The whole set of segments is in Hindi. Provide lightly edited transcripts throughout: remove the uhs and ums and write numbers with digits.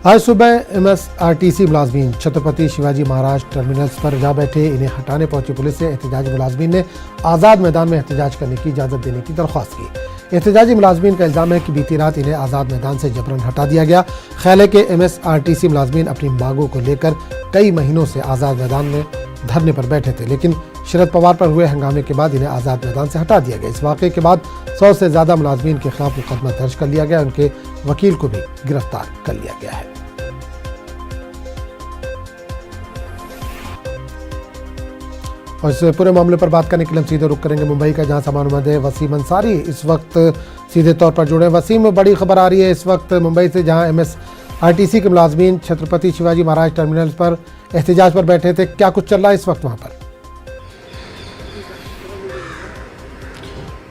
आज सुबह MSRTC मुलाजमीन छत्रपति शिवाजी महाराज टर्मिनल्स पर जा बैठे। इन्हें हटाने पहुंची पुलिस से एहतजाजी मुलाजमीन ने आज़ाद मैदान में एहतजाज करने की इजाज़त देने की दरख्वास्त की। एहतजाजी मुलाजमीन का इल्ज़ाम है कि बीती रात इन्हें आज़ाद मैदान से जबरन हटा दिया गया। ख्याल है कि MSRTC मुलाजमीन अपनी मांगों को लेकर कई महीनों से आज़ाद मैदान में धरने पर बैठे थे, लेकिन शरद पवार पर हुए हंगामे के बाद इन्हें आज़ाद मैदान से हटा दिया गया। इस वाक़े के बाद 100 से ज़्यादा मुलाजमीन के खिलाफ मुकदमा दर्ज कर लिया गया। उनके वकील को भी गिरफ्तार कर लिया गया है। और इस पूरे मामले पर बात करने के लिए हम सीधे रुख करेंगे मुंबई का, जहां हमारे नुमाइंदे वसीम अंसारी इस वक्त सीधे तौर पर जुड़े। वसीम, बड़ी खबर आ रही है इस वक्त मुंबई से, जहां MSRTC के मुलाजमीन छत्रपति शिवाजी महाराज टर्मिनल पर एहतजाज पर बैठे थे। क्या कुछ चल रहा है इस वक्त वहां पर?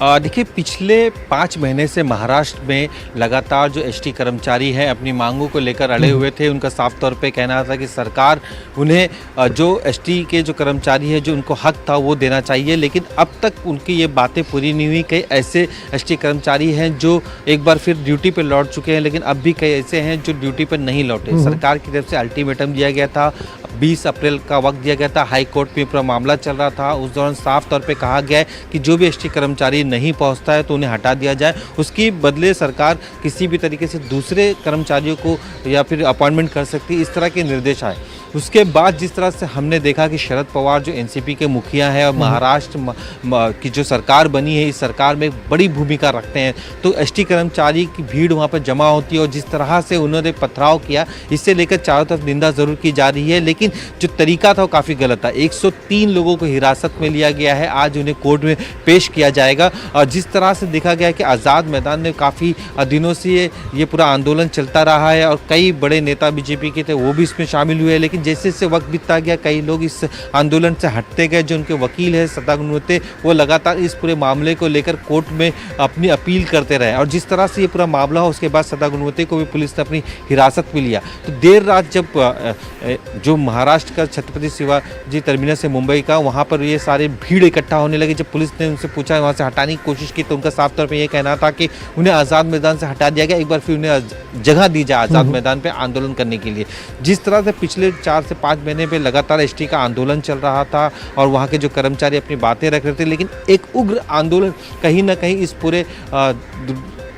देखिए, पिछले 5 महीने से महाराष्ट्र में लगातार जो एसटी कर्मचारी हैं अपनी मांगों को लेकर अड़े हुए थे। उनका साफ तौर पे कहना था कि सरकार उन्हें जो एसटी के जो कर्मचारी हैं जो उनको हक था वो देना चाहिए, लेकिन अब तक उनकी ये बातें पूरी नहीं हुई। कई ऐसे एसटी कर्मचारी हैं जो एक बार फिर ड्यूटी पर लौट चुके हैं, लेकिन अब भी कई ऐसे हैं जो ड्यूटी पर नहीं लौटे। सरकार की तरफ से अल्टीमेटम दिया गया था, 20 अप्रैल का वक्त दिया गया था। हाई कोर्ट में पूरा मामला चल रहा था। उस दौरान साफ तौर पे कहा गया है कि जो भी एसटी कर्मचारी नहीं पहुंचता है तो उन्हें हटा दिया जाए। उसके बदले सरकार किसी भी तरीके से दूसरे कर्मचारियों को या फिर अपॉइंटमेंट कर सकती है, इस तरह के निर्देश आए। उसके बाद जिस तरह से हमने देखा कि शरद पवार जो एनसीपी के मुखिया हैं और महाराष्ट्र की जो सरकार बनी है, इस सरकार में बड़ी भूमिका रखते हैं, तो एसटी कर्मचारी की भीड़ वहाँ पर जमा होती है और जिस तरह से उन्होंने पथराव किया, इससे लेकर चारों तरफ निंदा ज़रूर की जा रही है, लेकिन जो तरीका था वो काफ़ी गलत था। 103 लोगों को हिरासत में लिया गया है, आज उन्हें कोर्ट में पेश किया जाएगा। और जिस तरह से देखा गया कि आज़ाद मैदान में काफ़ी दिनों से ये पूरा आंदोलन चलता रहा है और कई बड़े नेता बीजेपी के थे वो भी इसमें शामिल हुए, लेकिन जैसे जैसे वक्त बीतता गया कई लोग इस आंदोलन से हटते गए। जो उनके वकील है सदा गुणवत्ते, वो लगातार इस पूरे मामले को लेकर कोर्ट में अपनी अपील करते रहे और जिस तरह से ये पूरा मामला हो उसके बाद सदा गुणवत्ते को भी पुलिस ने अपनी हिरासत में लिया। तो देर रात जब जो महाराष्ट्र का छत्रपति शिवाजी टर्मिनल से मुंबई का, वहाँ पर ये सारे भीड़ इकट्ठा होने लगे। जब पुलिस ने उनसे पूछा, वहाँ से हटाने की कोशिश की, तो उनका साफ तौर पर यह कहना था कि उन्हें आज़ाद मैदान से हटा दिया गया, एक बार फिर उन्हें जगह दी जाए आज़ाद मैदान पर आंदोलन करने के लिए। जिस तरह से पिछले 4 से 5 महीने पे लगातार एसटी का आंदोलन चल रहा था और वहाँ के जो कर्मचारी अपनी बातें रख रहे थे, लेकिन एक उग्र आंदोलन कहीं ना कहीं इस पूरे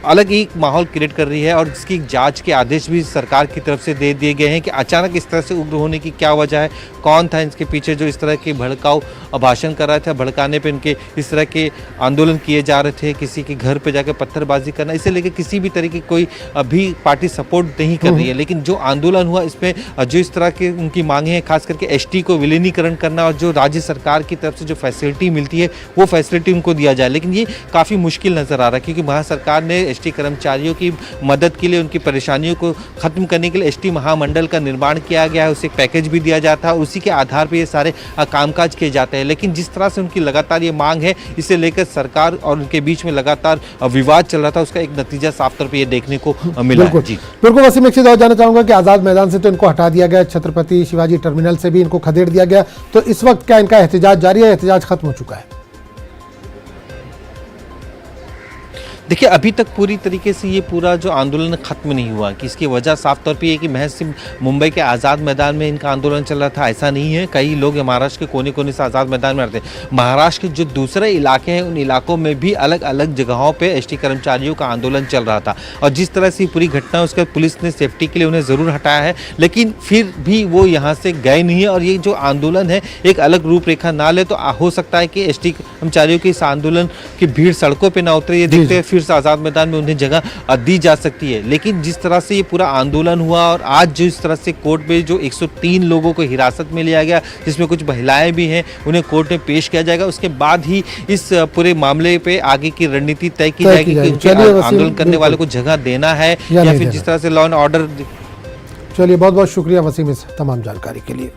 अलग ही माहौल क्रिएट कर रही है और जिसकी जांच के आदेश भी सरकार की तरफ से दे दिए गए हैं कि अचानक इस तरह से उग्र होने की क्या वजह है, कौन था इसके पीछे जो इस तरह के भड़काऊ भाषण कर रहा था, भड़काने पे इनके इस तरह के आंदोलन किए जा रहे थे, किसी के घर पे जाकर पत्थरबाजी करना, इसे लेकर किसी भी तरीके की कोई अभी पार्टी सपोर्ट नहीं कर रही है। लेकिन जो आंदोलन हुआ इसमें जो इस तरह की उनकी मांगे हैं, खास करके एसटी को विलीनीकरण करना और जो राज्य सरकार की तरफ से जो फैसिलिटी मिलती है वो फैसिलिटी उनको दिया जाए, लेकिन ये काफ़ी मुश्किल नज़र आ रहा है क्योंकि महाराष्ट्र सरकार ने एसटी कर्मचारियों की मदद के लिए, उनकी परेशानियों को खत्म करने के लिए एसटी महामंडल का निर्माण किया गया है। उसे एक पैकेज भी दिया जाता है, उसी के आधार पर ये सारे कामकाज किए जाते हैं। लेकिन जिस तरह से उनकी लगातार ये मांग है, इसे लेकर सरकार और उनके बीच में लगातार विवाद चल रहा था, उसका एक नतीजा साफ तौर पर ये देखने को मिला है। जी बिल्कुल वसीम, एक चीज और जानना चाहूंगा कि आज़ाद मैदान से तो इनको हटा दिया गया, छत्रपति शिवाजी टर्मिनल से भी इनको खदेड़ दिया गया, तो इस वक्त क्या इनका एहतजाज जारी है, एहतजाज खत्म हो चुका है? देखिए, अभी तक पूरी तरीके से ये पूरा जो आंदोलन खत्म नहीं हुआ कि इसकी वजह साफ तौर पे ये कि महज सिर्फ मुंबई के आज़ाद मैदान में इनका आंदोलन चल रहा था, ऐसा नहीं है। कई लोग महाराष्ट्र के कोने कोने से आज़ाद मैदान में रहते हैं। महाराष्ट्र के जो दूसरे इलाके हैं उन इलाकों में भी अलग अलग जगहों पे एसटी कर्मचारियों का आंदोलन चल रहा था और जिस तरह से पूरी घटना उसका पुलिस ने सेफ्टी के लिए उन्हें ज़रूर हटाया है, लेकिन फिर भी वो यहाँ से गए नहीं है और ये जो आंदोलन है एक अलग रूपरेखा ना ले तो हो सकता है कि एसटी कर्मचारियों के इस आंदोलन की भीड़ सड़कों पर ना उतरे। ये देखते हैं फिर से आज़ाद मैदान में उन्हें जगह दी जा सकती है। लेकिन जिस तरह से ये पूरा आंदोलन हुआ और आज जो इस तरह से कोर्ट में जो 103 लोगों को हिरासत में लिया गया, जिसमें कुछ महिलाएं भी हैं, उन्हें कोर्ट में पेश किया जाएगा, उसके बाद ही इस पूरे मामले पे आगे की रणनीति तय की जाएगी कि आंदोलन करने वाले को जगह देना है या फिर जिस तरह से लॉ एंड ऑर्डर। चलिए, बहुत बहुत शुक्रिया वसीम इस तमाम जानकारी के लिए।